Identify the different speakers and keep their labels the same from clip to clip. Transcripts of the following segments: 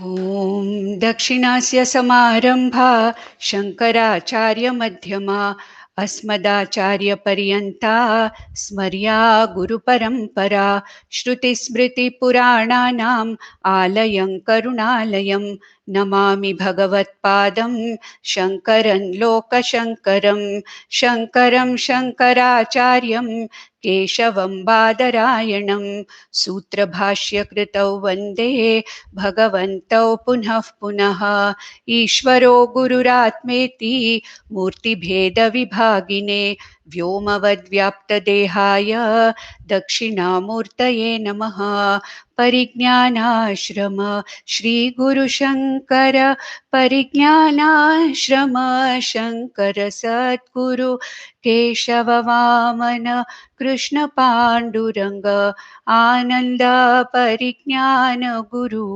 Speaker 1: ॐ दक्षिणास्य समारंभा शङ्कराचार्यमध्यमा अस्मदाचार्यपर्यन्ता स्मर्या गुरुपरम्परा श्रुतिस्मृतिपुराणानाम् आलयं करुणालयं नमामि भगवत्पादं शङ्करं लोकशङ्करं शङ्करं शङ्कराचार्यं केशवं बादरायणं सूत्रभाष्यकृतौ वन्दे भगवन्तौ पुनः पुनः ईश्वरो गुरुरात्मेति मूर्तिभेदविभागिने व्योमवद्व्याप्तदेहाय दक्षिणामूर्तये नमः। परिज्ञानाश्रम श्रीगुरुशङ्कर परिज्ञानाश्रम शङ्कर सद्गुरु केशववामन कृष्ण पाण्डुरङ्ग आनन्द परिज्ञान गुरु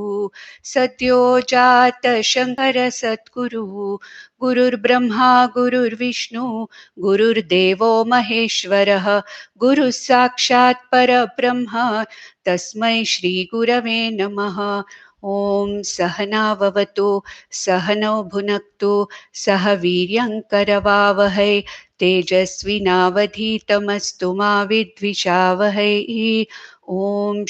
Speaker 1: सद्यो जात शङ्कर सद्गुरु गुरुर्ब्रह्मा गुरुर्विष्णु गुरुर्देवो महेश्वरः गुरुः साक्षात् परब्रह्म तस्मै श्रीगुरवे नमः। ॐ सहनाववतु सहनौ भुनक्तु सह वीर्यङ्करवावहै तेजस्विनावधीतमस्तु मा विद्विषावहै। ॐ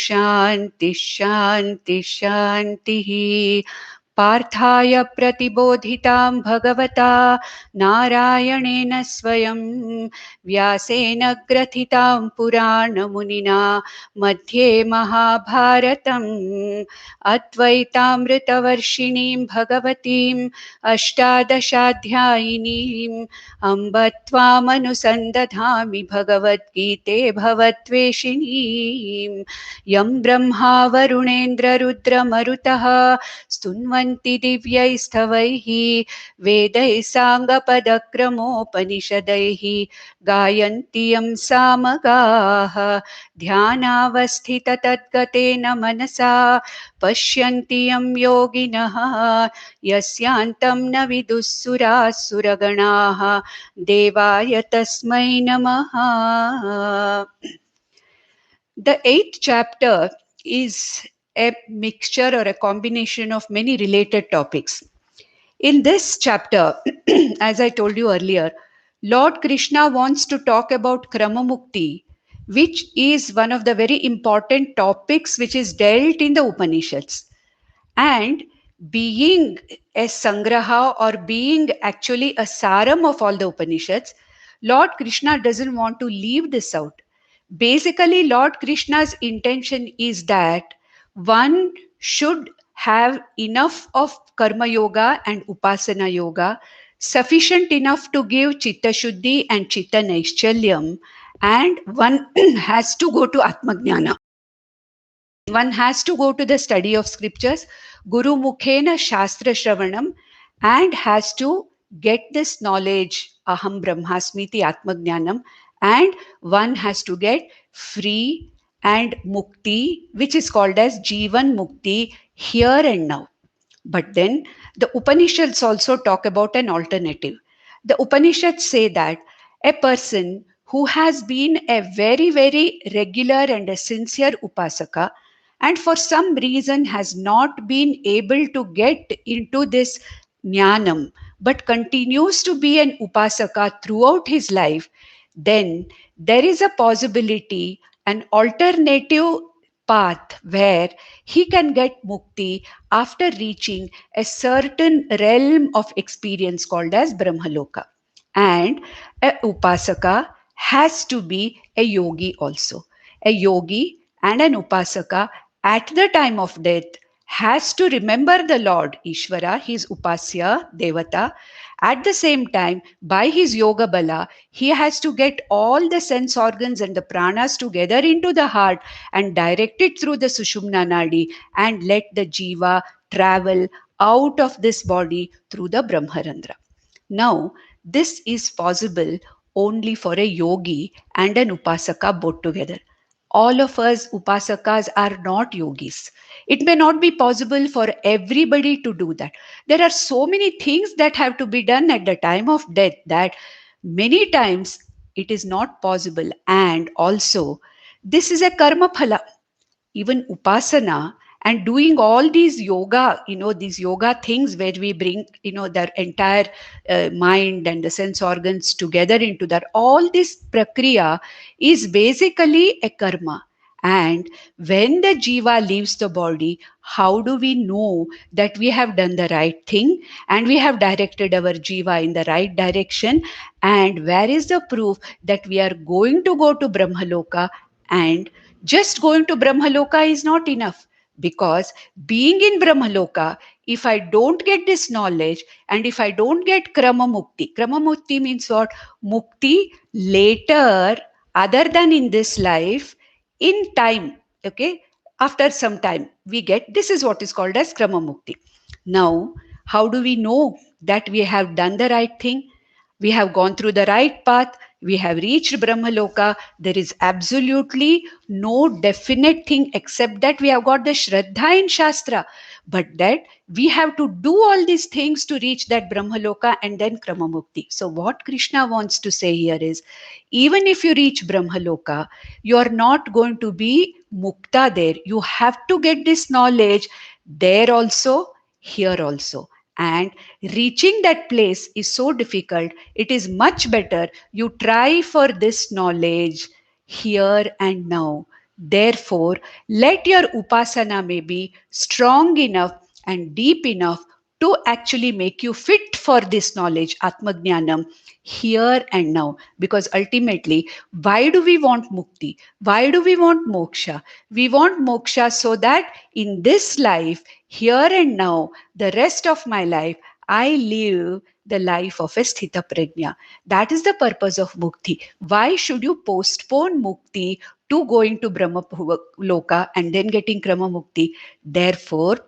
Speaker 1: शान्ति शान्ति शान्तिः। पार्थाय प्रतिबोधितां भगवता नारायणेन स्वयं व्यासेन ग्रथितां पुराणमुनिना मध्ये महाभारतम् अद्वैतामृतवर्षिणीं भगवतीम् अष्टादशाध्यायिनीम् अम्ब त्वामनुसन्दधामि भगवद्गीते भवद्वेषिणीम् यं ब्रह्मा वरुणेन्द्ररुद्रमरुतः स्तुन्वन्ति दिव्यैस्तवैः वेदैः साङ्गपदक्रमोपनिषदैः गायन्ति यं सामगाः ध्यानावस्थिततद्गतेन मनसा पश्यन्ति यं योगिनः यस्यान्तं न विदुःसुराः सुरगणाः देवाय तस्मै नमः। The 8th chapter is a mixture or a combination of many related topics. In this chapter, as I told you earlier, Lord Krishna wants to talk about Kramamukti, which is one of the very important topics which is dealt in the Upanishads. And being a Sangraha or being actually a Saram of all the Upanishads, Lord Krishna doesn't want to leave this out. Basically, Lord Krishna's intention is that one should have enough of Karma Yoga and Upasana Yoga, sufficient enough to give Chitta Shuddhi and Chitta Naishchalyam, and one has to go to Atmajnana. One has to go to the study of scriptures, Guru Mukhena Shastra Shravanam, and has to get this knowledge, Aham Brahmasmiti Atmajnanam, and one has to get free and mukti, which is called as Jivan Mukti, here and now. But then the Upanishads also talk about an alternative. The Upanishads say that a person who has been a very, very regular and a sincere Upasaka and for some reason has not been able to get into this jnanam but continues to be an Upasaka throughout his life, then there is a possibility, an alternative path where he can get mukti after reaching a certain realm of experience called as Brahmaloka. And a Upasaka has to be a yogi also. A yogi and an Upasaka at the time of death has to remember the Lord Ishvara, his Upasya Devata. At the same time, by his yoga bala, he has to get all the sense organs and the pranas together into the heart and direct it through the Sushumna Nadi and let the jiva travel out of this body through the Brahmarandra. Now, this is possible only for a yogi and an upasaka both together. All of us upasakas are not yogis. It may not be possible for everybody to do that. There are so many things that have to be done at the time of death that many times it is not possible. And also, this is a karma phala. Even upasana and doing all these yoga, these yoga things where we bring, their entire mind and the sense organs together into that. All this prakriya is basically a karma. And when the jiva leaves the body, how do we know that we have done the right thing and we have directed our jiva in the right direction? And where is the proof that we are going to go to Brahmaloka? And just going to Brahmaloka is not enough, because being in Brahmaloka, if I don't get this knowledge and if I don't get Krama Mukti means what? Mukti later, other than in this life, in time, okay? After some time, we get, this is what is called as Krama Mukti. Now, how do we know that we have done the right thing? We have gone through the right path. We have reached Brahmaloka. There is absolutely no definite thing except that we have got the Shraddha in Shastra. But that we have to do all these things to reach that Brahmaloka and then Kramamukti. So what Krishna wants to say here is, even if you reach Brahmaloka, you are not going to be mukta there. You have to get this knowledge there also, here also. And reaching that place is so difficult. It is much better you try for this knowledge here and now. Therefore, let your upasana may be strong enough and deep enough to actually make you fit for this knowledge, Atmajnanam, here and now. Because ultimately, why do we want mukti? Why do we want moksha? We want moksha so that in this life, here and now, the rest of my life, I live the life of a sthita prajna. That is the purpose of mukti. Why should you postpone mukti to going to Brahma Loka and then getting Krama Mukti? Therefore,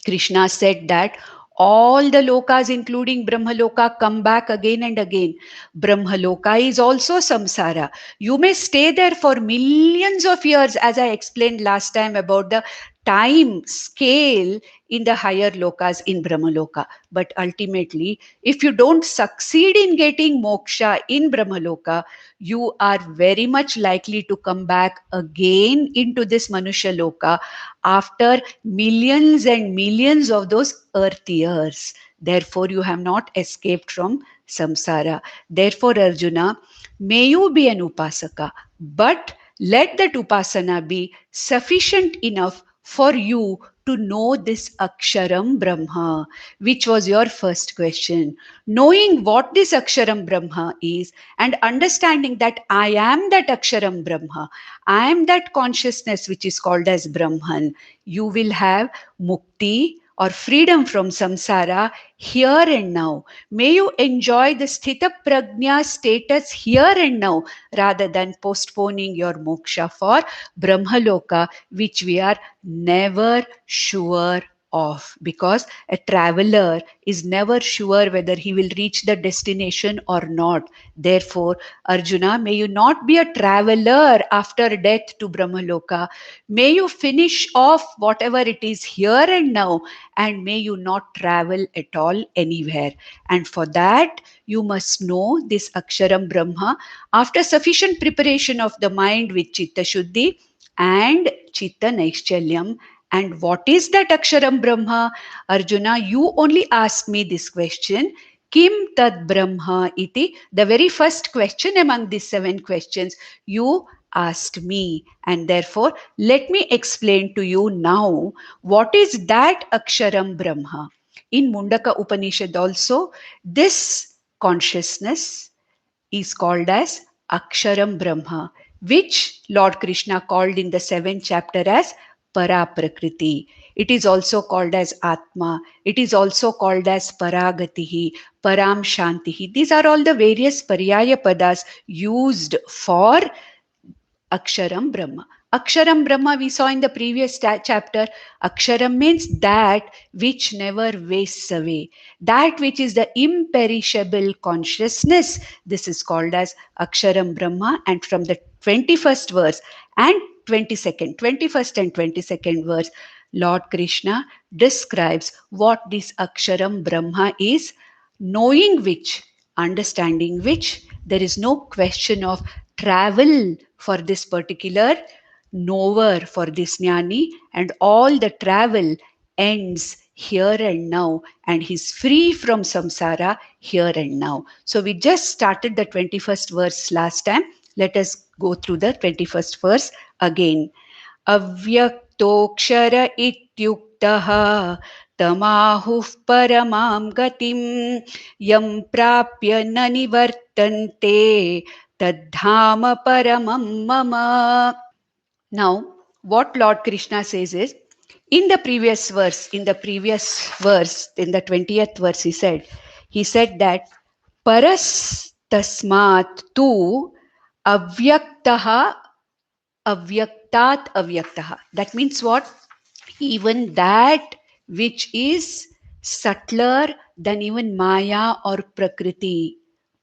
Speaker 1: Krishna said that all the lokas, including Brahmaloka, come back again and again. Brahmaloka is also samsara. You may stay there for millions of years, as I explained last time about the time scale in the higher lokas in Brahmaloka. But ultimately, if you don't succeed in getting moksha in Brahmaloka, you are very much likely to come back again into this Manusha Loka after millions and millions of those earth years. Therefore, you have not escaped from samsara. Therefore, Arjuna, may you be an upasaka, but let that upasana be sufficient enough for you to know this Aksharam Brahma, which was your first question. Knowing what this Aksharam Brahma is and understanding that I am that Aksharam Brahma, I am that consciousness which is called as Brahman, you will have mukti or freedom from samsara here and now. May you enjoy the sthita prajna status here and now rather than postponing your moksha for Brahmaloka, which we are never sure of, because a traveler is never sure whether he will reach the destination or not. Therefore, Arjuna, may you not be a traveler after death to Brahmaloka. May you finish off whatever it is here and now, and may you not travel at all anywhere. And for that, you must know this Aksharam Brahma after sufficient preparation of the mind with Chitta Shuddhi and Chitta Naishchalyam. And what is that Aksharam Brahma? Arjuna, you only ask me this question. Kim tad Brahma iti? The very first question among these 7 questions you asked me. And therefore, let me explain to you now what is that Aksharam Brahma. In Mundaka Upanishad also, this consciousness is called as Aksharam Brahma, which Lord Krishna called in the 7th chapter as Para Prakriti. It is also called as Atma. It is also called as Paragatihi, Param Shantihi. These are all the various Paryaya Padas used for Aksharam Brahma. Aksharam Brahma we saw in the previous chapter. Aksharam means that which never wastes away. That which is the imperishable consciousness. This is called as Aksharam Brahma. And from the 21st verse and 21st and 22nd verse, Lord Krishna describes what this Aksharam Brahma is, knowing which, understanding which, there is no question of travel for this particular knower for this jnani, and all the travel ends here and now, and he's free from samsara here and now. So we just started the 21st verse last time. Let us go through the 21st verse again. अव्यक्तोऽक्षर इत्युक्तः तमाहुः परमां गतिं यं प्राप्य न निवर्तन्ते तद्धाम परमं मम. Now, what Lord Krishna says is, in the previous verse, in the 20th verse, he said that paras tasmat tu avyaktaha avyaktat avyaktaha. That means what? Even that which is subtler than even Maya or Prakriti,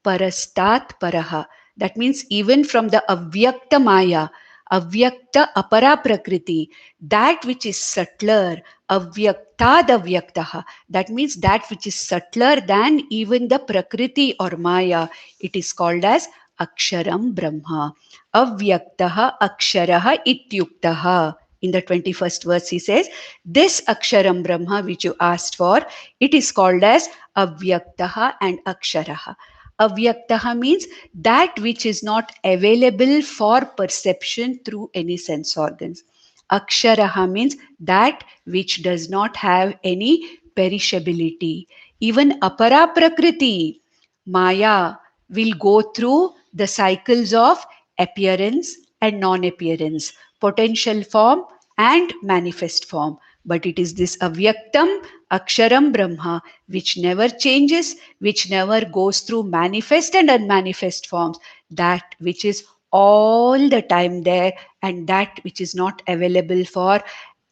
Speaker 1: parastat paraha. That means even from the avyakta Maya, avyakta apara Prakriti, that which is subtler, avyaktad avyaktaha. That means that which is subtler than even the Prakriti or Maya, it is called as Aksharam Brahma. Avyaktaha Aksharaha Ityuktaha. In the 21st verse, he says, this Aksharam Brahma which you asked for, it is called as Avyaktaha and Aksharaha. Avyaktaha means that which is not available for perception through any sense organs. Aksharaha means that which does not have any perishability. Even Apara Prakriti, Maya, will go through the cycles of appearance and non-appearance, potential form and manifest form. But it is this avyaktam, aksharam brahma, which never changes, which never goes through manifest and unmanifest forms, that which is all the time there, and that which is not available for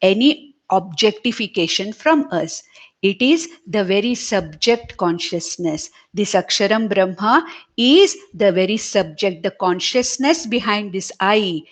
Speaker 1: any objectification from us. It is the very subject consciousness. This Aksharam Brahma is the very subject, the consciousness behind this I,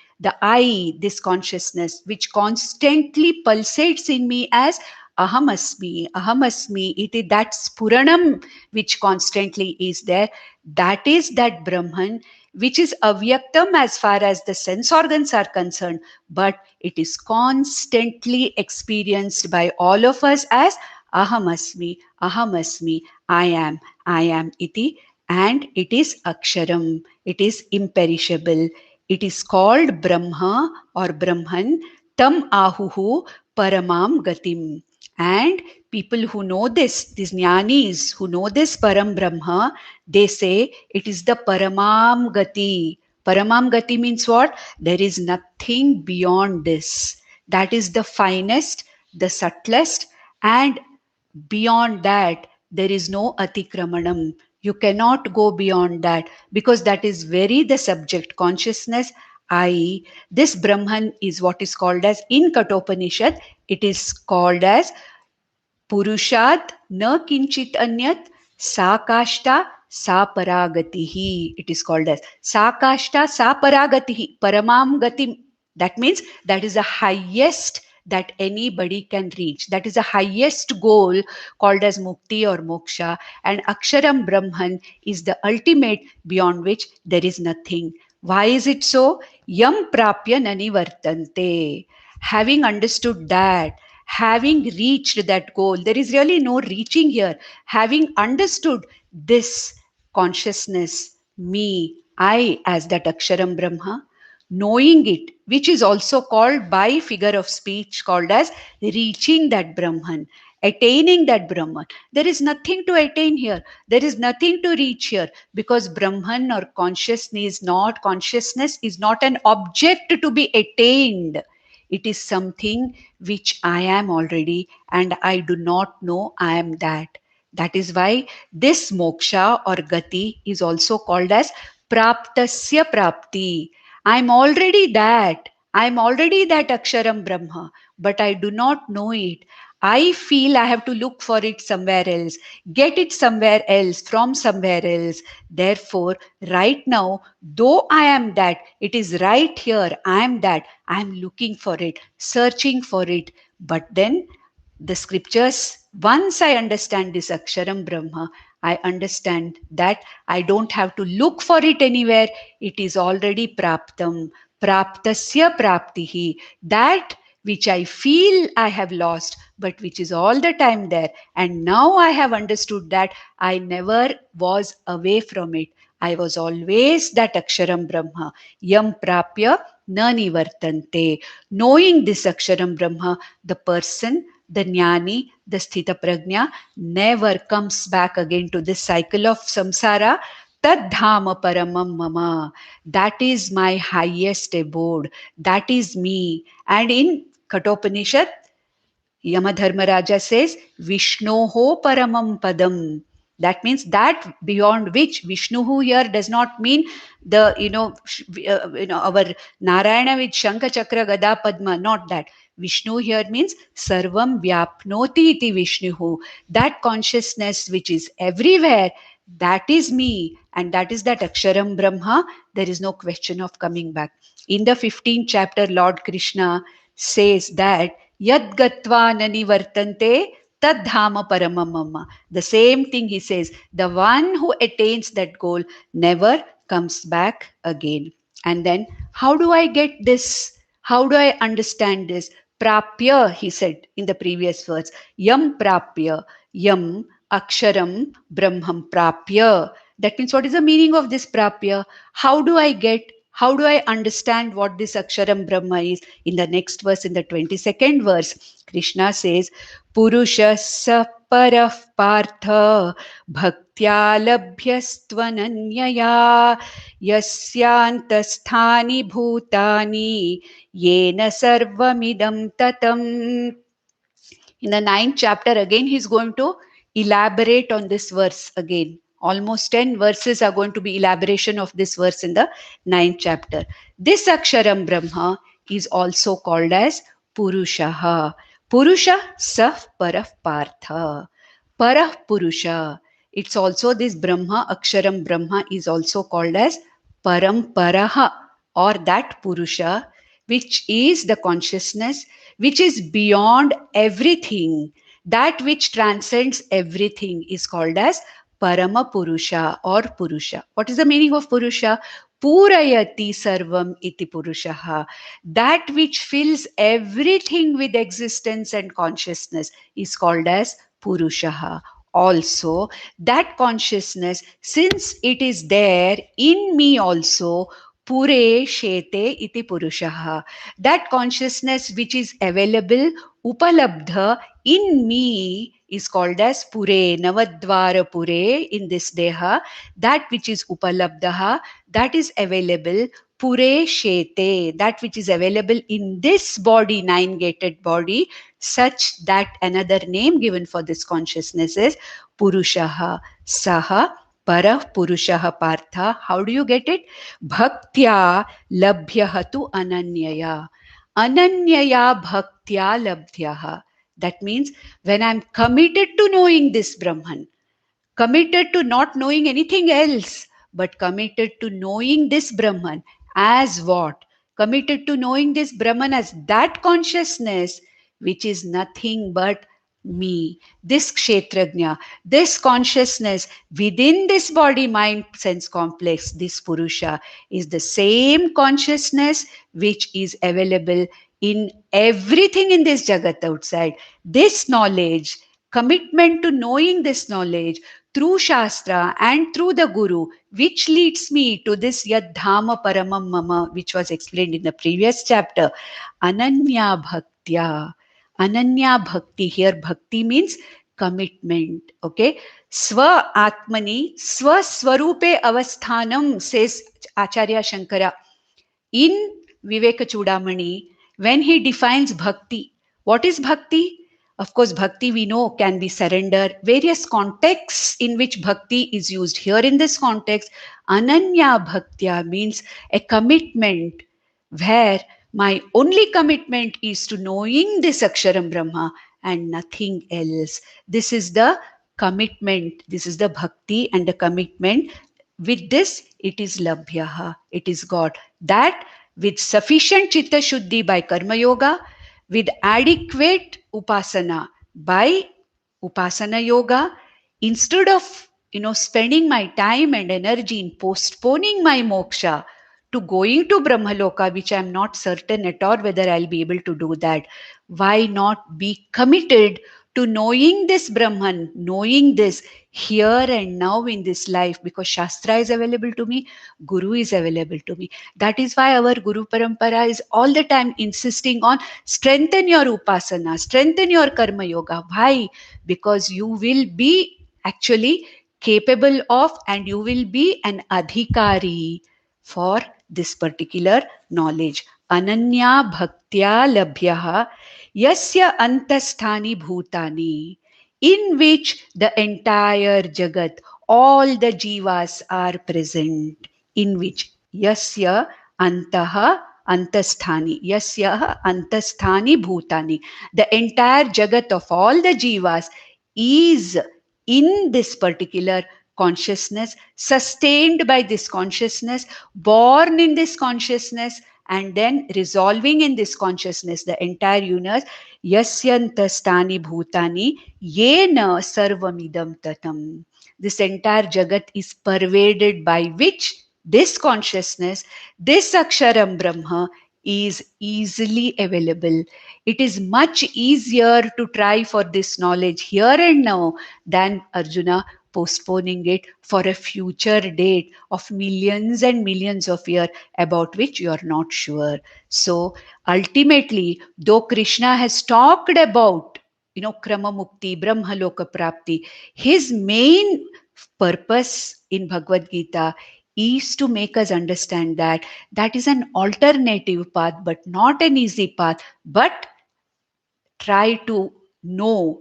Speaker 1: this consciousness, which constantly pulsates in me as Ahamasmi, Ahamasmi. It is that Spuranam which constantly is there. That is that Brahman, which is avyaktam as far as the sense organs are concerned, but it is constantly experienced by all of us as Ahamasmi, Ahamasmi, I am iti, and it is Aksharam, it is imperishable. It is called Brahma or Brahman, Tam Ahuhu Paramam Gatim. And people who know this, these jnanis who know this Param Brahma, they say it is the Paramam Gati. Paramam Gati means what? There is nothing beyond this. That is the finest, the subtlest, and beyond that, there is no atikramanam. You cannot go beyond that because that is very the subject consciousness. I, this Brahman is what is called as in Katopanishad, it is called as Purushat na kinchit anyat sakashta saparagatihi. It is called as sakashta saparagatihi paramam gatim. That means that is the highest that anybody can reach. That is the highest goal called as mukti or moksha. And Aksharam Brahman is the ultimate beyond which there is nothing. Why is it so? Yam prapya nanivartante. Having understood that, having reached that goal, there is really no reaching here. Having understood this consciousness, me, I, as that Aksharam Brahma, knowing it, which is also called by figure of speech, called as reaching that Brahman, attaining that Brahman. There is nothing to attain here. There is nothing to reach here because Brahman or consciousness is not an object to be attained. It is something which I am already and I do not know I am that. That is why this moksha or gati is also called as praptasya prapti. I'm already that. I'm already that Aksharam Brahma, but I do not know it. I feel I have to look for it somewhere else, get it somewhere else, from somewhere else. Therefore, right now, though I am that, it is right here, I am that, I am looking for it, searching for it. But then the scriptures, once I understand this Aksharam Brahma, I understand that I don't have to look for it anywhere. It is already praptam. praptasya praptihi, that which I feel I have lost, but which is all the time there. And now I have understood that I never was away from it. I was always that Aksharam Brahma. Yam prapya na nivartante. Knowing this Aksharam Brahma, the person, the jnani, the sthita prajna, never comes back again to this cycle of samsara. Tad dhama paramam mama. That is my highest abode. That is me. And in Kathopanishad, Yamadharmaraja says, Vishnoho paramam padam. That means that beyond which Vishnuhu here does not mean the, our Narayana with Shankha Chakra Gada Padma, not that. Vishnu here means Sarvam Vyapnoti iti Vishnuhu. That consciousness which is everywhere, that is me. And that is that Aksharam Brahma. There is no question of coming back. In the 15th chapter, Lord Krishna says that Yad gatva nani vartante tad dhama paramamama. The same thing he says. The one who attains that goal never comes back again. And then, how do I get this? How do I understand this? Prapya, he said in the previous verse. Yam prapya. Yam aksharam brahmam prapya. That means, what is the meaning of this prapya? How do I get? How do I understand what this Aksharam Brahma is? In the next verse, in the 22nd verse, Krishna says, Purusha saparah partha bhaktya labhyastvananyaya yasyantasthani bhutani yena sarvamidam tatam. In the 9th chapter, again, he's going to elaborate on this verse again. Almost 10 verses are going to be elaboration of this verse in the 9th chapter. This Aksharam Brahma is also called as Purushaha. Purusha Saf Parah Partha. Parah Purusha. It's also this Brahma, Aksharam Brahma is also called as Paramparaha, or that Purusha, which is the consciousness which is beyond everything. That which transcends everything is called as Parama Purusha or Purusha. What is the meaning of Purusha? Purayati sarvam iti Purushaha. That which fills everything with existence and consciousness is called as Purushaha. Also, that consciousness, since it is there in me also, Pure Shete iti Purushaha. That consciousness which is available, Upalabdha, in me is called as Pure, Navadvara Pure in this Deha. That which is Upalabdha, that is available, Pure Shete, that which is available in this body, nine-gated body, such that another name given for this consciousness is Purushaha, Saha, Parah Purushaha Partha. How do you get it? Bhaktya labhyahatu ananyaya. Ananyaya bhaktya labhyaha. That means when I'm committed to knowing this Brahman, committed to not knowing anything else, but committed to knowing this Brahman as what? Committed to knowing this Brahman as that consciousness which is nothing but me, this Kshetrajna, this consciousness within this body, mind, sense complex, this Purusha is the same consciousness which is available in everything in this Jagat outside. This knowledge, commitment to knowing this knowledge through Shastra and through the Guru, which leads me to this Yadhama Paramam Mama, which was explained in the previous chapter, Ananya Bhaktya. Ananya Bhakti, here Bhakti means commitment. Okay. Swa Atmani, Swa Swarupe Avasthanam, says Acharya Shankara. In Viveka Chudamani, when he defines Bhakti, what is Bhakti? Of course, Bhakti we know can be surrender. Various contexts in which Bhakti is used. Here in this context, Ananya Bhaktya means a commitment where my only commitment is to knowing this Aksharam Brahma and nothing else. This is the commitment. This is the Bhakti and the commitment. With this, it is Labhyaha. It is God. That with sufficient Chitta Shuddhi by Karma Yoga, with adequate Upasana by Upasana Yoga, instead of spending my time and energy in postponing my moksha, to going to Brahmaloka, which I'm not certain at all whether I'll be able to do that, why not be committed to knowing this Brahman, knowing this here and now in this life, because Shastra is available to me, Guru is available to me. That is why our Guru Parampara is all the time insisting on strengthen your Upasana, strengthen your Karma Yoga. Why? Because you will be actually capable of, and you will be an adhikari for this particular knowledge. Ananya bhaktya labhyaha yasya antasthani bhutani, in which the entire jagat, all the jivas are present, in which yasya antaha antasthani bhutani, the entire jagat of all the jivas is in this particular consciousness, sustained by this consciousness, born in this consciousness, and then resolving in this consciousness, the entire universe. Yasyantastani bhutani yena sarvamidam tatam. This entire jagat is pervaded by which this consciousness, this Aksharam Brahma, is easily available. It is much easier to try for this knowledge here and now than Arjuna postponing it for a future date of millions and millions of years about which you are not sure. So ultimately, though Krishna has talked about, Krama Mukti, Brahmaloka Prapti, his main purpose in Bhagavad Gita is to make us understand that that is an alternative path, but not an easy path. But try to know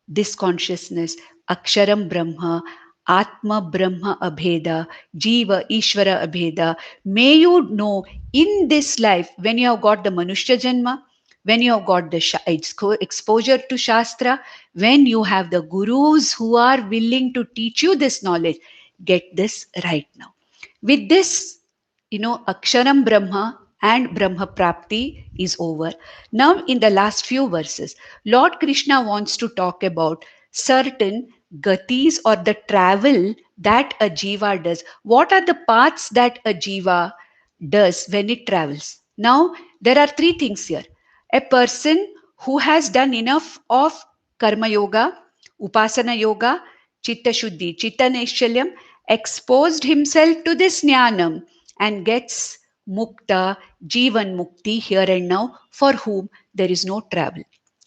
Speaker 1: this consciousness, Aksharam Brahma, Atma Brahma Abheda, Jiva Ishvara Abheda. May you know in this life, when you have got the Manushya Janma, when you have got the exposure to Shastra, when you have the gurus who are willing to teach you this knowledge, get this right now. With this, Aksharam Brahma and Brahma Prapti is over. Now, in the last few verses, Lord Krishna wants to talk about certain gatis or the travel that a jiva does. What are the paths that a jiva does when it travels? Now, there are three things here. A person who has done enough of Karma Yoga, Upasana Yoga, Chitta Shuddhi, Chitta Naishalyam, exposed himself to this Jnanam and gets Mukta, Jivan Mukti here and now, for whom there is no travel.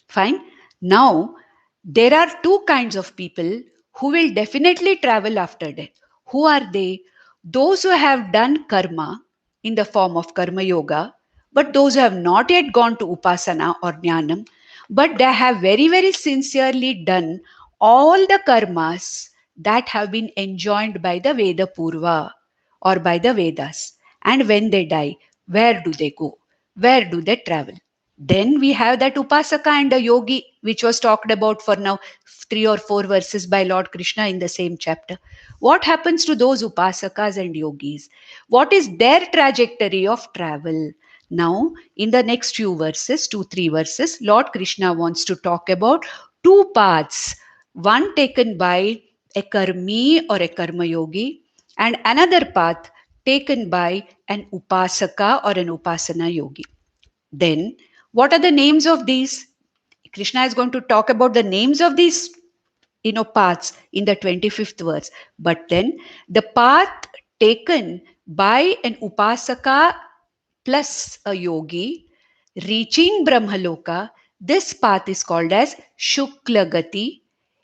Speaker 1: Fine. Now, there are two kinds of people who will definitely travel after death. Who are they? Those who have done karma in the form of karma yoga, but those who have not yet gone to upasana or jnanam, but they have very, very sincerely done all the karmas that have been enjoined by the Veda Purva or by the Vedas. And when they die, where do they go? Where do they travel? Then we have that Upasaka and a yogi, which was talked about for now 3 or 4 verses by Lord Krishna in the same chapter. What happens to those Upasakas and yogis? What is their trajectory of travel? Now, in the next few verses, 2, 3 verses, Lord Krishna wants to talk about two paths. One taken by a karmi or a karma yogi, and another path taken by an Upasaka or an Upasana yogi. Then, what are the names of these? Krishna is going to talk about the names of these, paths in the 25th verse. But then, the path taken by an Upasaka plus a yogi reaching Brahmaloka, this path is called as Shuklagati.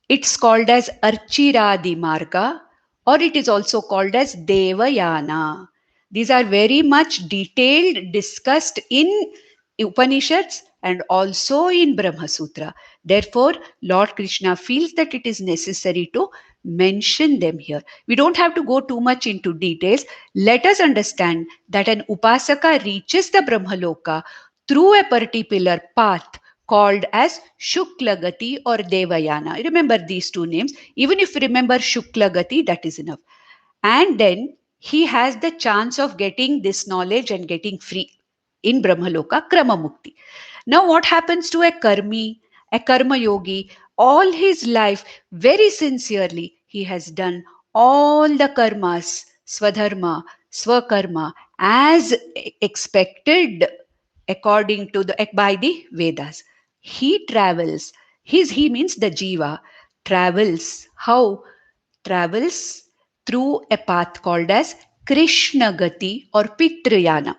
Speaker 1: It's called as Archiradi Marga, or it is also called as Devayana. These are very much detailed, discussed in Upanishads and also in Brahma Sutra. Therefore, Lord Krishna feels that it is necessary to mention them here. We don't have to go too much into details. Let us understand that an Upasaka reaches the Brahmaloka through a particular path called as Shuklagati or Devayana. Remember these two names. Even if you remember Shuklagati, that is enough. And then he has the chance of getting this knowledge and getting free in Brahmaloka, Krama Mukti. Now, what happens to a karmi, a karma yogi? All his life, very sincerely, he has done all the karmas, swadharma, swakarma, as expected according to the by the Vedas. He travels. He means the jiva travels. How? Travels through a path called as Krishna Gati or Pitrayana.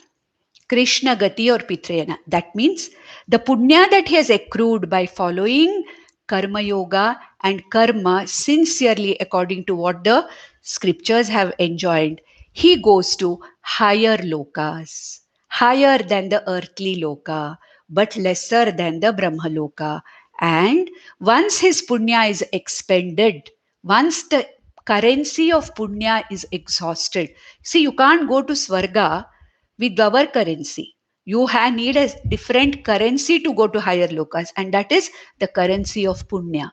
Speaker 1: Krishna Gati or Pitrayana. That means the punya that he has accrued by following Karma Yoga and Karma sincerely according to what the scriptures have enjoined, he goes to higher lokas, higher than the earthly loka, but lesser than the Brahma loka. And once his punya is expended, once the currency of punya is exhausted, see, you can't go to Swarga with our currency. You need a different currency to go to higher lokas, and that is the currency of punya.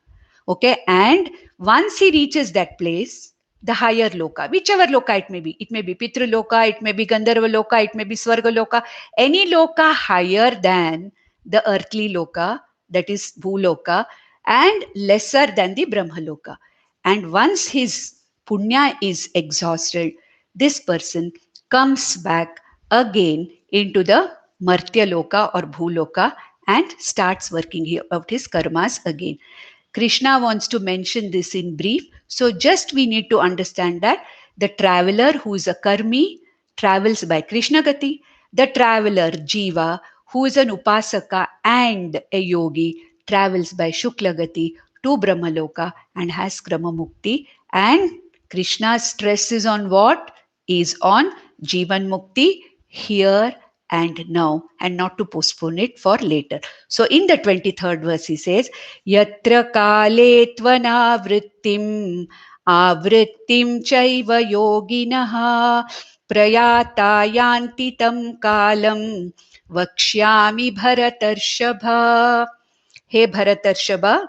Speaker 1: Okay, and once he reaches that place, the higher loka, whichever loka it may be Pitru loka, it may be Gandharva loka, it may be Swarga loka, any loka higher than the earthly loka, that is Bhuloka, and lesser than the Brahma loka. And once his punya is exhausted, this person comes back again into the Martya Loka or Bhuloka and starts working out his karmas again. Krishna wants to mention this in brief. So just we need to understand that the traveler who is a karmi travels by Krishna Gati. The traveler Jiva who is an upasaka and a yogi travels by Shukla Gati to Brahmaloka and has Krama Mukti. And Krishna's stress is on what? Is on Jivan Mukti here and now, and not to postpone it for later. So in the 23rd verse he says, Yatra kale tvanavrittim avrittim chaiva yoginaha prayata yanti tam kalam vakshyami bharatarshaba. Hey Bharatarshaba,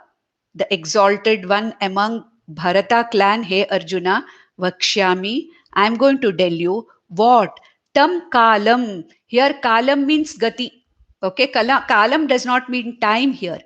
Speaker 1: the exalted one among Bharata clan, hey Arjuna, Vakshyami, I am going to tell you what? Tam kalam. Here kalam means gati. Okay, kalam does not mean time here.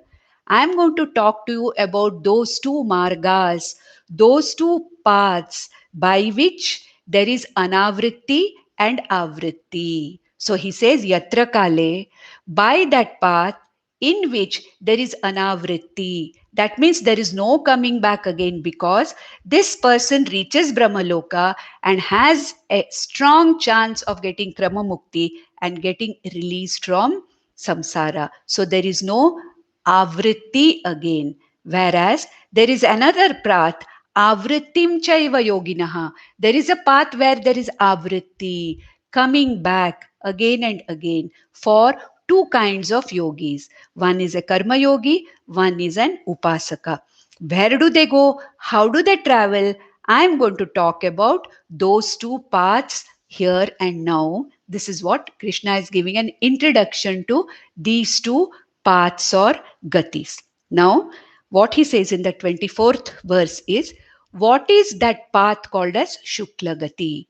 Speaker 1: I am going to talk to you about those two margas, those two paths by which there is anavritti and avritti. So he says yatra kale, by that path in which there is anavritti. That means there is no coming back again, because this person reaches Brahmaloka and has a strong chance of getting Krama Mukti and getting released from samsara. So there is no avritti again. Whereas there is another path, avrittim chaiva yoginaha. There is a path where there is avritti, coming back again and again for two kinds of yogis. One is a karma yogi, one is an upasaka. Where do they go? How do they travel? I am going to talk about those two paths here and now. This is what Krishna is giving an introduction to these two paths or gatis. Now, what he says in the 24th verse is, what is that path called as Shukla Gati?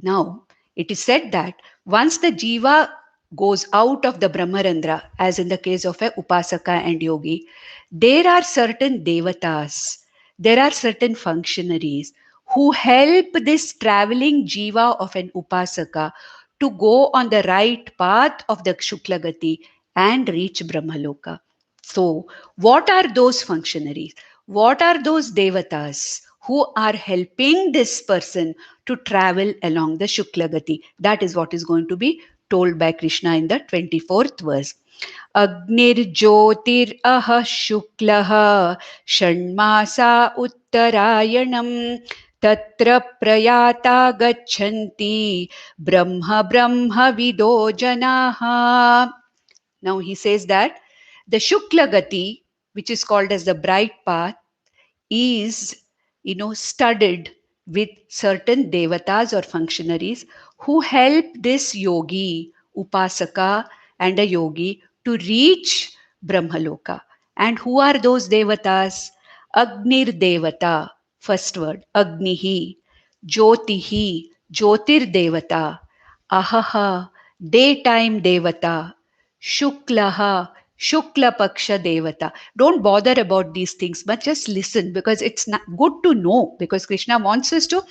Speaker 1: Now, it is said that once the jiva goes out of the Brahmarandra, as in the case of a upasaka and yogi, there are certain devatas, there are certain functionaries who help this traveling jiva of an upasaka to go on the right path of the Shuklagati and reach Brahmaloka. So, what are those functionaries? What are those devatas who are helping this person to travel along the Shuklagati? That is what is going to be told by Krishna in the 24th verse. Agnir Jyotir Aha Shuklaha Shanmasa Uttarayanam Tatra Prayata Gachanti Brahma Brahma Vido Janaha. Now he says that the Shukla Gati, which is called as the bright path, is, studded with certain devatas or functionaries who help this yogi, upasaka, and a yogi to reach Brahmaloka. And who are those devatas? Agnir Devata, first word, Agnihi, Jyotihi, Jyotir Devata, Ahaha, daytime Devata, Shuklaha, Shukla Paksha Devata. Don't bother about these things, but just listen, because it's not good to know, because Krishna wants us to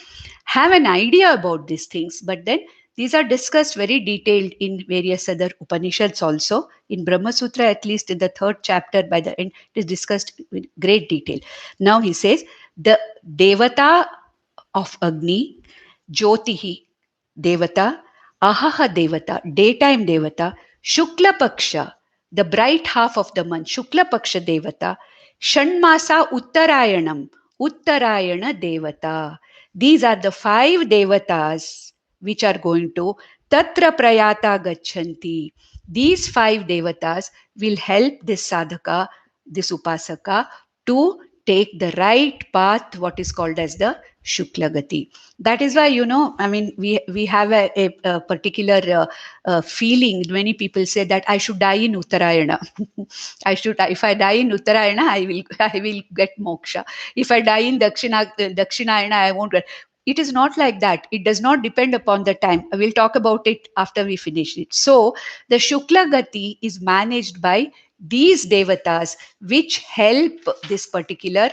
Speaker 1: have an idea about these things. But then These are discussed very detailed in various other Upanishads also. In Brahma Sutra, at least in the 3rd chapter, by the end, it is discussed with great detail. Now he says, the Devata of Agni, Jyotihi Devata, Ahaha Devata, daytime Devata, Shukla Paksha, the bright half of the month, Shukla Paksha Devata, Shanmasa Uttarayanam, Uttarayana Devata. These are the 5 Devatas which are going to Tatra Prayata Gachanti. These 5 Devatas will help this sadhaka, this upasaka, to take the right path, what is called as the Shukla Gati. That is why, I mean, we have a particular feeling. Many people say that I should die in Uttarayana. If I die in Uttarayana, I will get moksha. If I die in Dakshinayana, I won't get. It is not like that. It does not depend upon the time. I will talk about it after we finish it. So the Shukla Gati is managed by these devatas, which help this particular,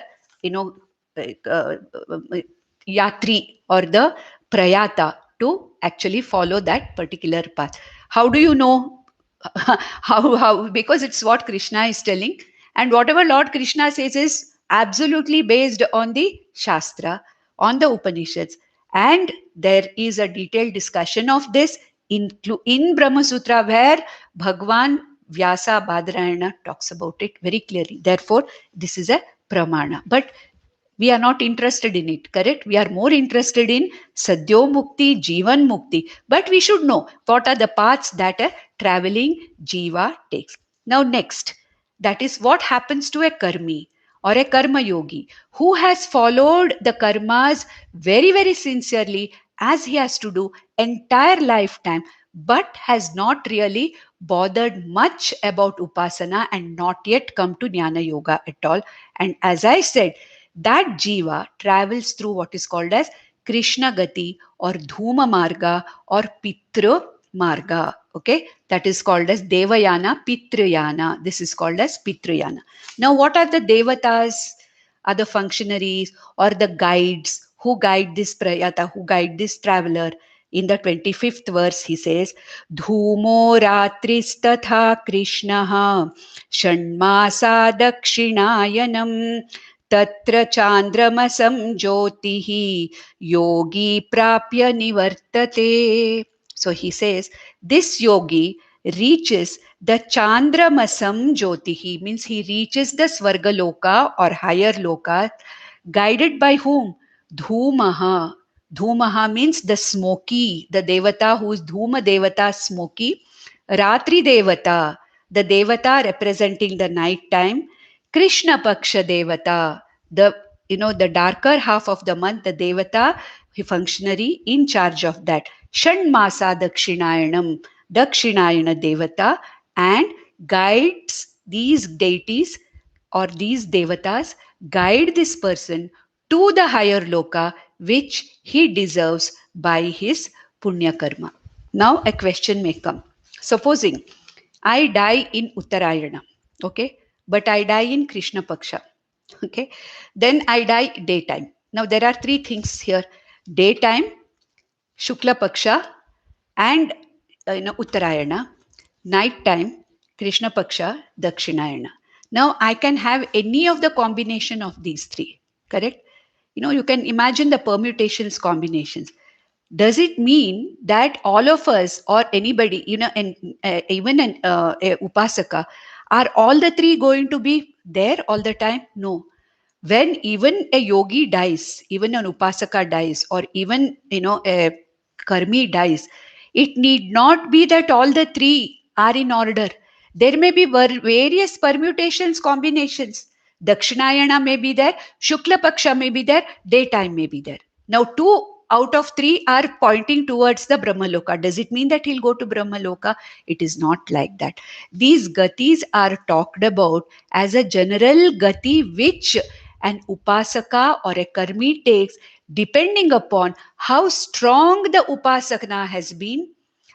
Speaker 1: yatri or the prayata to actually follow that particular path. How do you know? How? Because it's what Krishna is telling, and whatever Lord Krishna says is absolutely based on the Shastra, on the Upanishads, and there is a detailed discussion of this in Brahma Sutra, where Bhagwan Vyasa Badarayana talks about it very clearly. Therefore, this is a pramana. But we are not interested in it, correct? We are more interested in Sadhyo Mukti, Jivan Mukti. But we should know what are the paths that a traveling Jiva takes. Now, next, that is what happens to a Karmi or a Karma Yogi who has followed the karmas very, very sincerely, as he has to do entire lifetime, but has not really bothered much about Upasana and not yet come to Jnana Yoga at all. And as I said, that jiva travels through what is called as Krishna Gati or Dhuma Marga or Pitra Marga. Okay, that is called as Devayana, Pitrayana. This is called as Pitrayana. Now, what are the Devatas, other functionaries or the guides who guide this prayata, who guide this traveler? In the 25th verse, he says, Dhumo Ratristatha Krishnaha Shanmasa Dakshinayanam Tatra Chandramasam Jyotihi Yogi Prapya Nivartate. So he says, this yogi reaches the Chandramasam Jyotihi, means he reaches the Svargaloka or higher loka, guided by whom? Dhumaha. Dhumaha means the smoky, the devata who is Dhuma devata, smoky. Ratri devata, the devata representing the night time. Krishna Paksha Devata, the darker half of the month, the Devata, functionary in charge of that. Shanmasa Dakshinayanam, Dakshinayana Devata, and guides these deities or these Devatas, guide this person to the higher loka which he deserves by his Punya Karma. Now a question may come. Supposing I die in Uttarayana, okay, but I die in Krishna Paksha, okay, then I die daytime. Now there are 3 things here: daytime, Shukla Paksha, and Uttarayana, night time, Krishna Paksha, Dakshinayana. Now I can have any of the combination of these 3, correct? You can imagine the permutations, combinations. Does it mean that all of us or anybody, and even an upasaka, are all the 3 going to be there all the time? No. When even a yogi dies, even an upasaka dies, or even a karmi dies, it need not be that all the 3 are in order. There may be various permutations, combinations. Dakshinayana may be there, Shukla Paksha may be there, daytime may be there. Now 2 out of 3 are pointing towards the Brahmaloka. Does it mean that he'll go to Brahmaloka? It is not like that. These gatis are talked about as a general gati which an upasaka or a karmi takes depending upon how strong the upasana has been,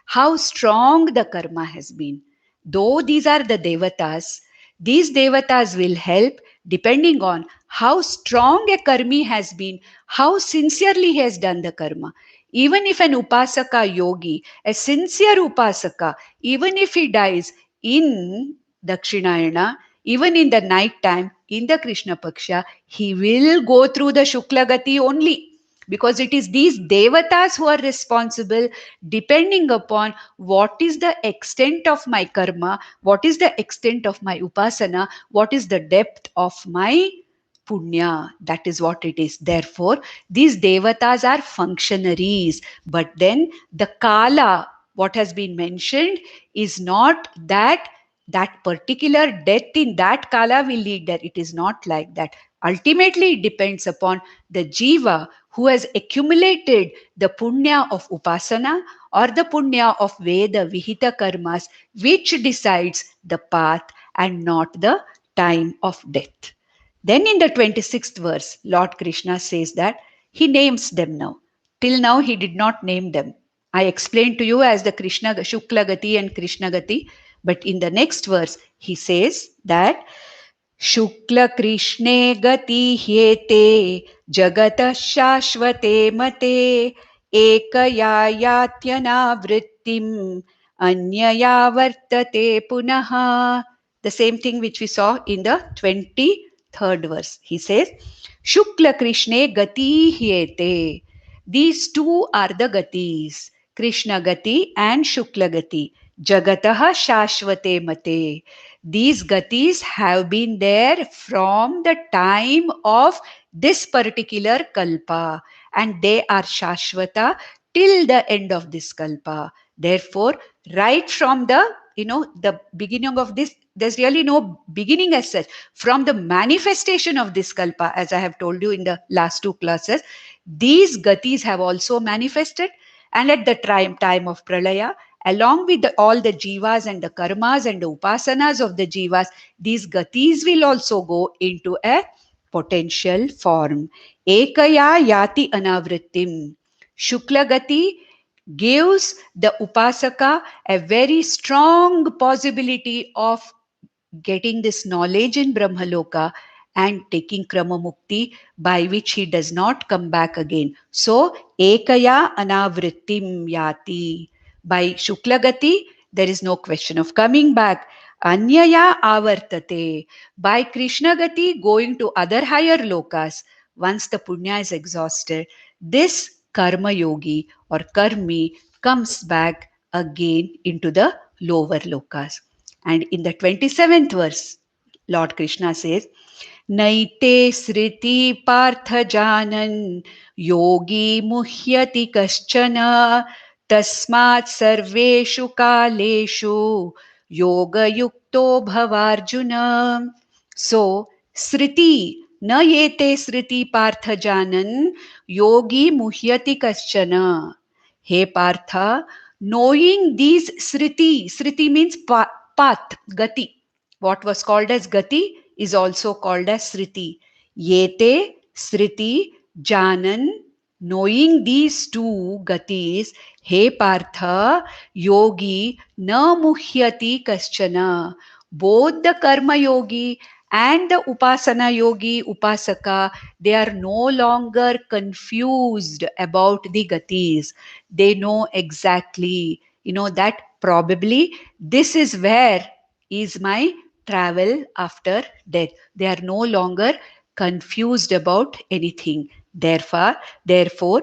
Speaker 1: how strong the karma has been. Though these are the devatas, these devatas will help depending on how strong a karmi has been, how sincerely he has done the karma. Even if an upasaka yogi, a sincere upasaka, even if he dies in Dakshinayana, even in the night time, in the Krishna Paksha, he will go through the Shukla Gati only. Because it is these devatas who are responsible, depending upon what is the extent of my karma, what is the extent of my upasana, what is the depth of my punya. That is what it is. Therefore, these devatas are functionaries. But then the kala, what has been mentioned, is not that that particular death in that kala will lead there. It is not like that. Ultimately, it depends upon the jiva who has accumulated the punya of upasana or the punya of Veda Vihita karmas, which decides the path and not the time of death. Then in the 26th verse, Lord Krishna says that he names them now. Till now, he did not name them. I explained to you as the Krishna Shukla Gati and Krishna Gati, but in the next verse, he says that Shukla Krishne Gati Hyete Jagata Shashvate Mate Ekaya Yatyana Vrittim Anyaya Vartate Punaha. The same thing which we saw in the 23rd verse. He says, Shukla Krishne Gati Hyete. These two are the Gatis, Krishna Gati and Shukla Gati. Jagataha Shashvate Mate. These gatis have been there from the time of this particular kalpa, and they are shashvata till the end of this kalpa. Therefore, right from the beginning of this, there's really no beginning as such. From the manifestation of this kalpa, as I have told you in the last two classes, these gatis have also manifested, and at the time of pralaya, along with all the jivas and the karmas and the upasanas of the jivas, these gatis will also go into a potential form. Ekaya yati anavrittim. Shukla gati gives the upasaka a very strong possibility of getting this knowledge in Brahmaloka and taking Krama Mukti, by which he does not come back again. So, Ekaya Anavrittim Yati. By Shuklagati, there is no question of coming back. Anyaya Avartate. By Krishnagati, going to other higher lokas, once the punya is exhausted, this karma yogi or karmi comes back again into the lower lokas. And in the 27th verse, Lord Krishna says, Naite sriti partha janan yogi muhyati kaschana tasmat sarveshu kaleshu yoga yukto bhavarjuna. So, sriti, na yete sriti partha janan yogi muhyati kaschana. Hey Partha, knowing these sriti means path, gati. What was called as gati is also called as sriti. Yete, sriti, janan, knowing these two gatis, he Partha, yogi, na muhyati kaschana. Both the karma yogi and the upasana yogi, upasaka, they are no longer confused about the gatis. They know exactly, that probably this is where is my travel after death. They are no longer confused about anything. Therefore, tasmat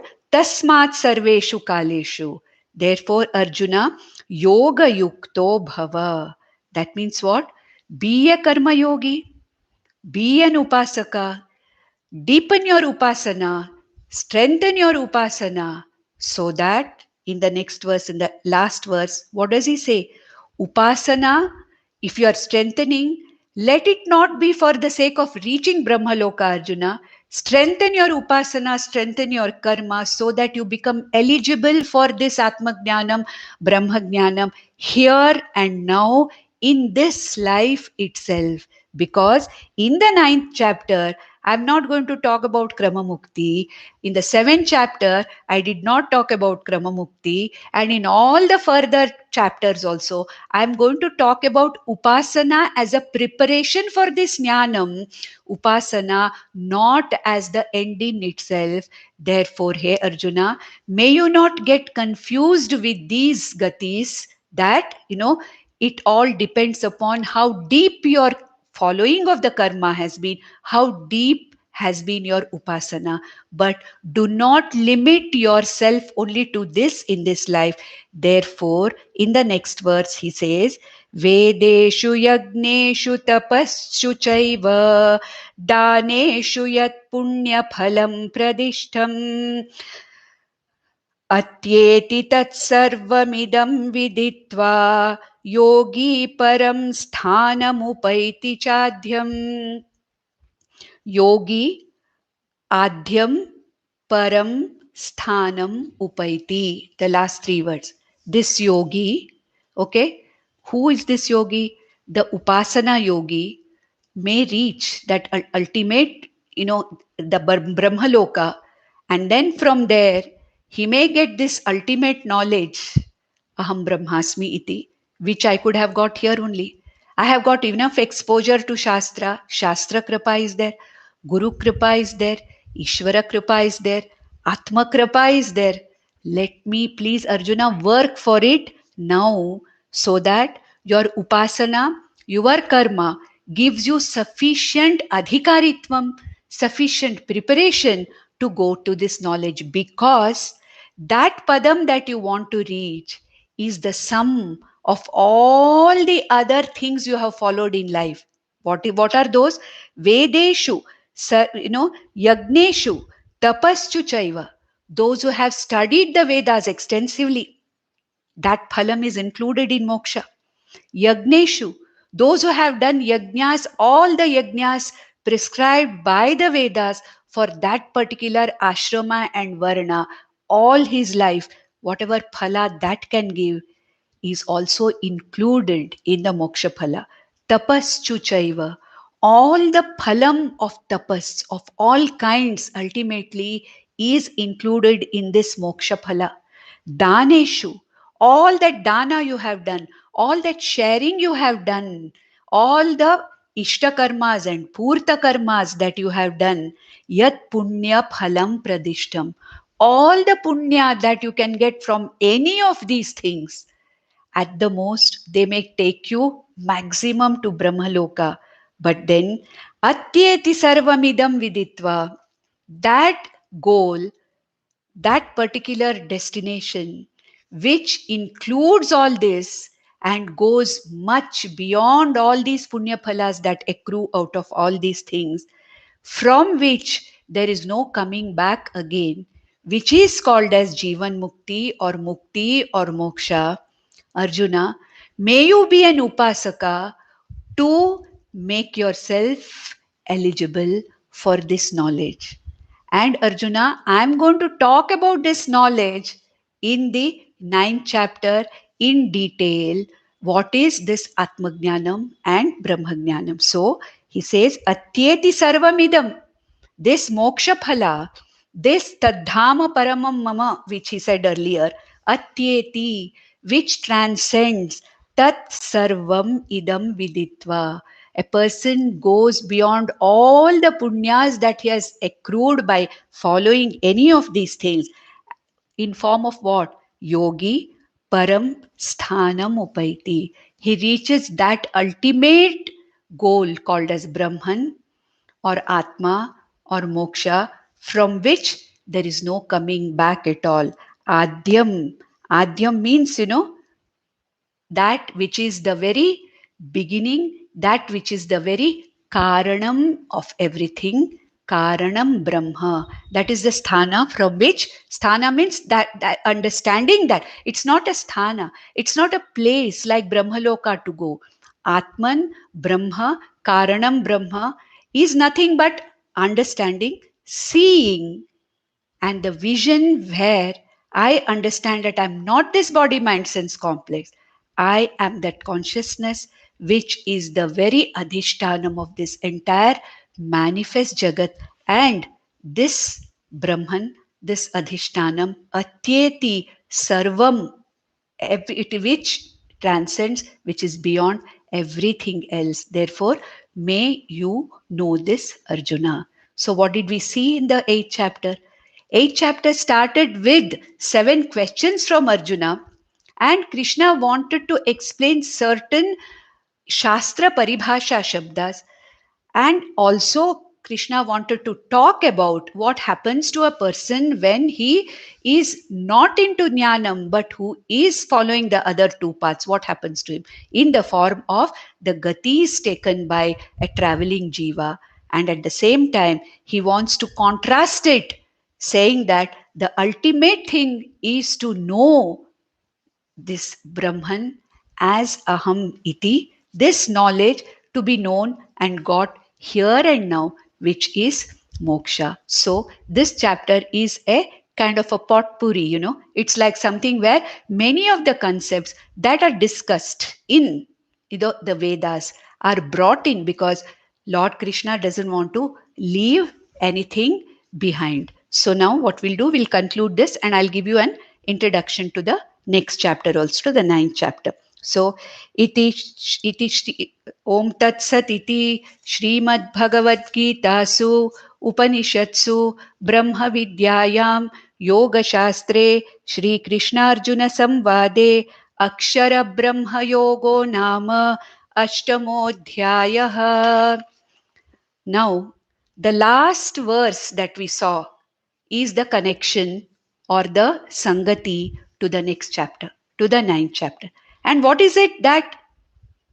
Speaker 1: sarveshu kaleshu. Therefore, Arjuna, yoga yukto bhava. That means what? Be a karma yogi, be an upasaka, deepen your upasana, strengthen your upasana, so that in the next verse, in the last verse, what does he say? Upasana, if you are strengthening, let it not be for the sake of reaching Brahmaloka, Arjuna. Strengthen your upasana, strengthen your karma, so that you become eligible for this Atmajnanam, Brahmajnanam here and now in this life itself. Because in the 9th chapter, I'm not going to talk about Krama Mukti. In the 7th chapter, I did not talk about Krama Mukti. And in all the further chapters also, I'm going to talk about Upasana as a preparation for this Jnanam. Upasana not as the end in itself. Therefore, hey Arjuna, may you not get confused with these gatis that, it all depends upon how deep your following of the karma has been, how deep has been your upasana. But do not limit yourself only to this in this life. Therefore, in the next verse, he says, Vedeshu yagneshu tapaschu chaiva daneshu yat punya phalam pradishtam अत्येति तत्सर्वमिदं विदित्वा योगी परं स्थानमुपैति चाद्यम् योगी आद्यम param sthanam upaiti. The last three words. This yogi, okay, who is this yogi? The upasana yogi may reach that ultimate, the Brahmaloka, and then from there he may get this ultimate knowledge, Aham Brahmasmi iti, which I could have got here only. I have got enough exposure to Shastra. Shastra Kripa is there, Guru Kripa is there, Ishvara Kripa is there, Atma Kripa is there. Let me please, Arjuna, work for it now so that your upasana, your karma gives you sufficient adhikaritvam, sufficient preparation to go to this knowledge, because that padam that you want to reach is the sum of all the other things you have followed in life. What are those? Vedeshu, Yagneshu, Tapaschu Chaiva. Those who have studied the Vedas extensively, that phalam is included in moksha. Yagneshu, those who have done yajnas, all the yajnas prescribed by the Vedas for that particular ashrama and varna, all his life, whatever phala that can give is also included in the moksha phala. Tapaschu chaiva. All the phalam of tapas of all kinds ultimately is included in this moksha phala. Daneshu, all that dana you have done, all that sharing you have done, all the ishta karmas and purta karmas that you have done, yat punya phalam pradishtam. All the punya that you can get from any of these things, at the most, they may take you maximum to Brahmaloka. But then, Atyeti Sarvamidam Viditva, that goal, that particular destination, which includes all this and goes much beyond all these punya phalas that accrue out of all these things, from which there is no coming back again, which is called as Jivan Mukti or Moksha. Arjuna, may you be an upasaka to make yourself eligible for this knowledge. And Arjuna, I am going to talk about this knowledge in the 9th chapter in detail. What is this Atmajnanam and Brahmajnanam? So he says, Atyeti Sarvamidam, this moksha phala, this tadhama paramam mama, which he said earlier, Atyeti, which transcends tat sarvam idam viditva. A person goes beyond all the punyas that he has accrued by following any of these things, in form of what? Yogi param sthanam upaiti. He reaches that ultimate goal called as Brahman or Atma or Moksha, from which there is no coming back at all. Adyam. Adyam means, that which is the very beginning, that which is the very Karanam of everything. Karanam Brahma. That is the sthana from which, sthana means that understanding that it's not a sthana, it's not a place like Brahmaloka to go. Atman Brahma, Karanam Brahma is nothing but understanding, seeing, and the vision where I understand that I'm not this body, mind, sense complex. I am that consciousness which is the very adhishtanam of this entire manifest Jagat, and this Brahman, this Adhishtanam, Atyeti Sarvam, which transcends, which is beyond everything else. Therefore, may you know this, Arjuna. So, what did we see in the 8th chapter? 8th chapter started with 7 questions from Arjuna, and Krishna wanted to explain certain Shastra Paribhasha Shabdas, and also Krishna wanted to talk about what happens to a person when he is not into Jnanam but who is following the other 2 paths. What happens to him in the form of the gatis taken by a traveling jiva. And at the same time, he wants to contrast it, saying that the ultimate thing is to know this Brahman as Aham iti, this knowledge to be known and got here and now, which is moksha. So, this chapter is a kind of a potpourri, it's like something where many of the concepts that are discussed in the Vedas are brought in, because Lord Krishna doesn't want to leave anything behind. So now what we'll do, we'll conclude this and I'll give you an introduction to the next chapter, also to the 9th chapter. So, iti Om Tat Sat iti Srimad Bhagavad Gitasu Upanishatsu Brahma Vidyayam Yoga Shastre Shri Krishna Arjuna Samvade Akshara Brahma Yogo Nama Ashtamodhyayah. Now, the last verse that we saw is the connection or the Sangati to the next chapter, to the 9th chapter. And what is it that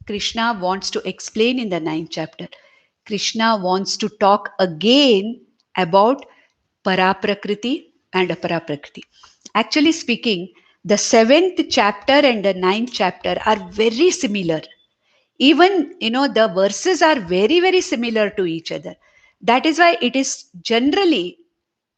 Speaker 1: Krishna wants to explain in the 9th chapter? Krishna wants to talk again about Paraprakriti and Aparaprakriti. Actually speaking, the 7th chapter and the 9th chapter are very similar. Even, the verses are very, very similar to each other. That is why it is generally,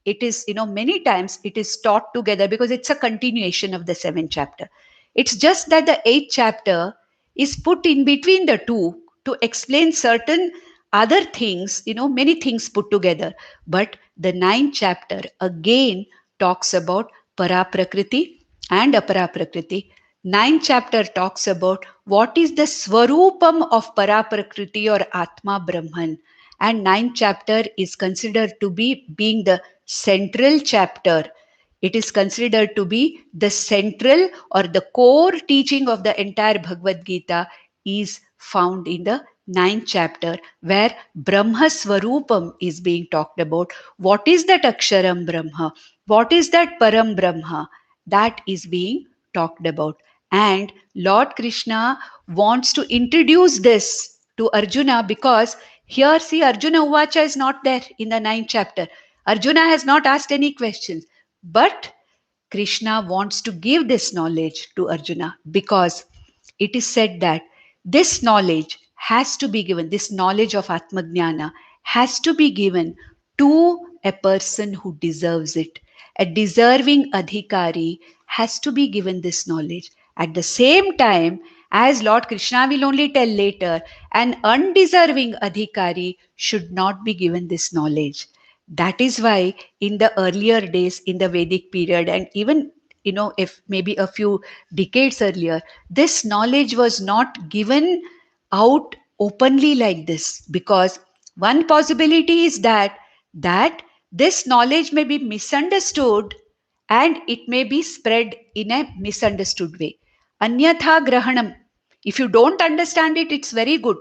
Speaker 1: it is, many times it is taught together because it's a continuation of the 7th chapter. It's just that the 8th chapter is put in between the two to explain certain other things, many things put together. But the 9th chapter again talks about Paraprakriti and Aparaprakriti. 9th chapter talks about what is the Swarupam of Paraprakriti or Atma Brahman. And 9th chapter is considered to be being the central chapter. It is considered to be the central or the core teaching of the entire Bhagavad Gita is found in the 9th chapter, where Brahma Swarupam is being talked about. What is that Aksharam Brahma? What is that Param Brahma? That is being talked about. And Lord Krishna wants to introduce this to Arjuna, because here, see, Arjuna Uvacha is not there in the 9th chapter. Arjuna has not asked any questions, but Krishna wants to give this knowledge to Arjuna, because it is said that this knowledge has to be given, this knowledge of Atmajnana has to be given to a person who deserves it. A deserving adhikari has to be given this knowledge. At the same time, as Lord Krishna will only tell later, an undeserving adhikari should not be given this knowledge. That is why in the earlier days, in the Vedic period, and even, if maybe a few decades earlier, this knowledge was not given out openly like this, because one possibility is that this knowledge may be misunderstood and it may be spread in a misunderstood way. Anyatha grahanam. If you don't understand it, it's very good.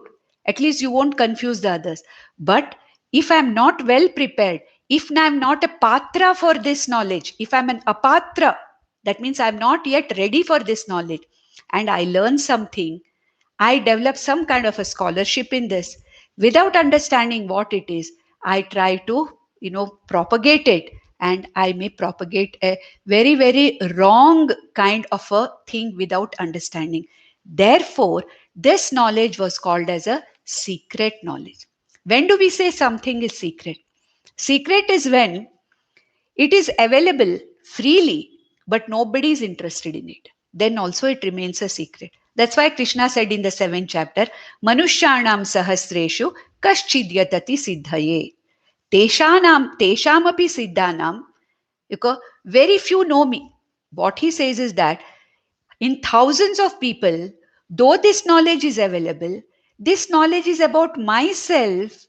Speaker 1: At least you won't confuse the others. But if I'm not well prepared, if I'm not a patra for this knowledge, if I'm an apatra, that means I'm not yet ready for this knowledge, and I learn something, I develop some kind of a scholarship in this without understanding what it is. I try to, propagate it, and I may propagate a very, very wrong kind of a thing without understanding. Therefore, this knowledge was called as a secret knowledge. When do we say something is secret? Secret is when it is available freely, but nobody is interested in it. Then also it remains a secret. That's why Krishna said in the 7th chapter, Manushyanam sahasreshu kaschid yatati siddhaye. Teshamapi siddhanam, because very few know me. What he says is that in thousands of people, though this knowledge is available, this knowledge is about myself,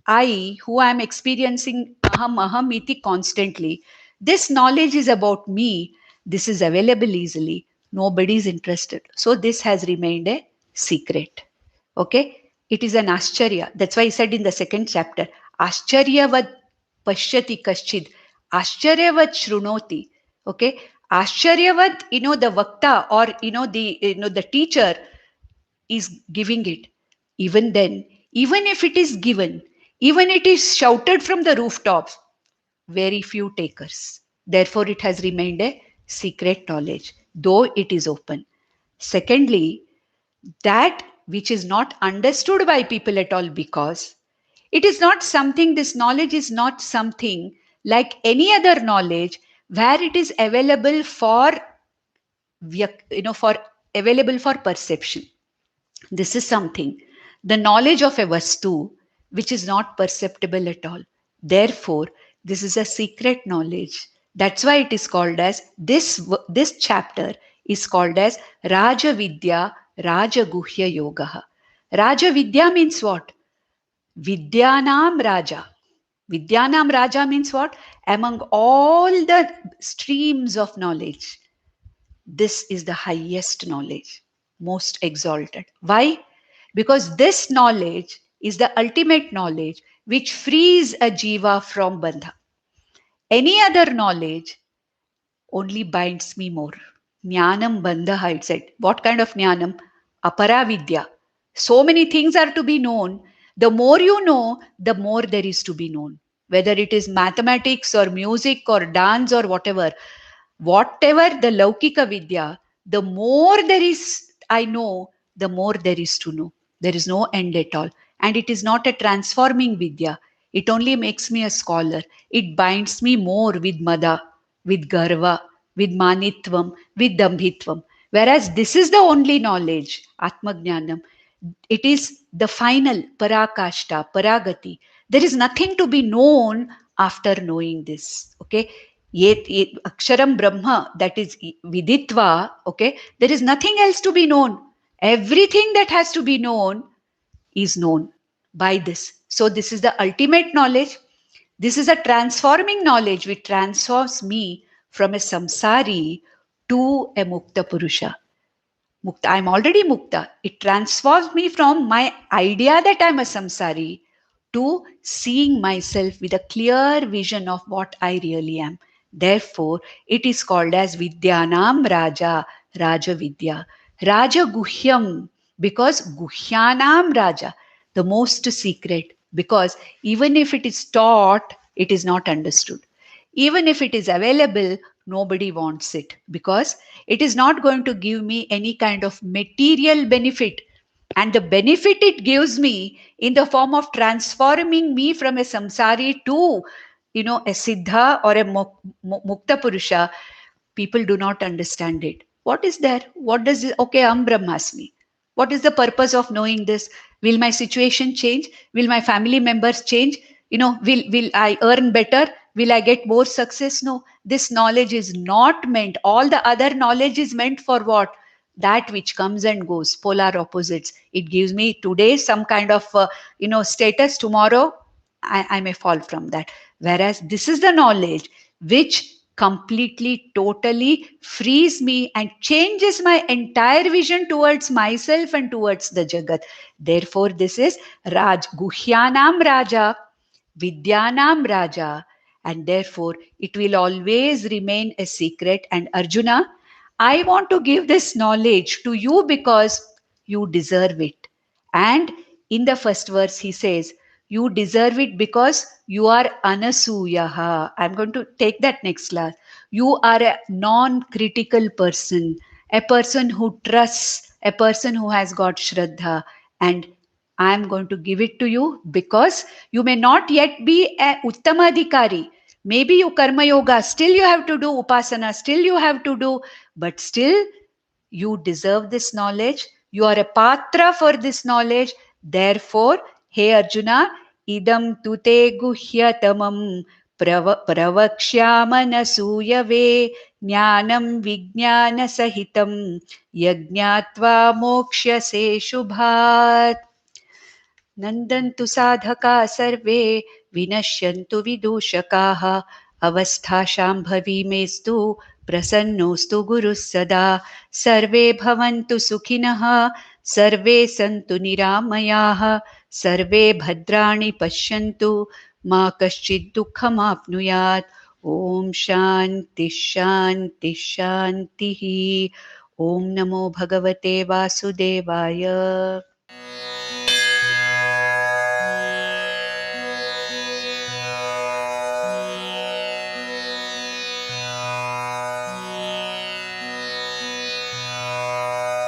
Speaker 1: I, who am experiencing aham iti constantly. This knowledge is about me. This is available easily. Nobody is interested. So this has remained a secret. Okay? It is an ascharya. That's why he said in the second chapter, ascharyavat pashyati kaschid, ascharyavat shrunoti. Okay? Ascharyavat, the vakta, or the teacher is giving it. Even then, even if it is given, even it is shouted from the rooftops, very few takers. Therefore, it has remained a secret knowledge, though it is open. Secondly, that which is not understood by people at all, because it is not something, this knowledge is not something like any other knowledge where it is available for for available for perception. This is something, the knowledge of a vastu, which is not perceptible at all. Therefore, this is a secret knowledge. That's why it is called as, this chapter is called as Raja Vidya, Raja Guhya Yoga. Raja Vidya means what? Vidyanam Raja. Vidyanam Raja means what? Among all the streams of knowledge, this is the highest knowledge, most exalted. Why? Because this knowledge is the ultimate knowledge which frees a jiva from bandha. Any other knowledge only binds me more. Jnanam bandha, it said. What kind of jnanam? Aparavidya. So many things are to be known. The more you know, the more there is to be known. Whether it is mathematics or music or dance or whatever the Laukika Vidya, the more there is, I know, the more there is to know. There is no end at all. And it is not a transforming Vidya. It only makes me a scholar. It binds me more with Mada, with Garva, with Manitvam, with Dambhitvam. Whereas this is the only knowledge, Atmajnanam. It is the final Parakashta, Paragati. There is nothing to be known after knowing this. Okay. Aksharam Brahma, that is Viditva, okay, there is nothing else to be known. Everything that has to be known is known by this. So this is the ultimate knowledge. This is a transforming knowledge which transforms me from a samsari to a mukta purusha. Mukta, I'm already mukta. It transforms me from my idea that I'm a samsari to seeing myself with a clear vision of what I really am. Therefore, it is called as Vidyanam Raja, Raja Vidya. Raja Guhyam, because Guhyanam Raja, the most secret, because even if it is taught, it is not understood. Even if it is available, nobody wants it, because it is not going to give me any kind of material benefit. And the benefit it gives me in the form of transforming me from a samsari to, a siddha or a mukta purusha, people do not understand it. What is there? What does it? Okay, Brahmasmi. What is the purpose of knowing this? Will my situation change? Will my family members change? Will I earn better? Will I get more success? No, this knowledge is not meant. All the other knowledge is meant for what? That which comes and goes, polar opposites. It gives me today some kind of, status. Tomorrow, I may fall from that. Whereas this is the knowledge which completely, totally frees me and changes my entire vision towards myself and towards the Jagat. Therefore, this is Guhyanam Raja, Vidyanam Raja, and therefore it will always remain a secret. And Arjuna, I want to give this knowledge to you because you deserve it. And in the first verse, he says, you deserve it because you are anasuyaha. I'm going to take that next class. You are a non-critical person, a person who trusts, a person who has got Shraddha. And I'm going to give it to you because you may not yet be a Uttamadhikari. Maybe you karma yoga, still you have to do upasana, still you have to do, but still you deserve this knowledge. You are a patra for this knowledge. Therefore, हे अर्जुना, इदं तु ते गुह्यतमं प्रवक्ष्यामनसूयवे, ज्ञानं विज्ञानसहितं यज्ञात्वा मोक्ष्यसे शुभात्। नन्दन्तु साधका सर्वे, विनश्यन्तु विदूषकाः, अवस्थाशाम्भवी मेस्तु प्रसन्नोऽस्तु गुरुः सदा। सर्वे भवन्तु सुखिनः, सर्वे सन्तु निरामयाः, सर्वे भद्राणि पश्यन्तु, मा कश्चित् दुःखमाप्नुयात्। ॐ शान्ति शान्ति शान्तिः। ॐ नमो भगवते वासुदेवाय।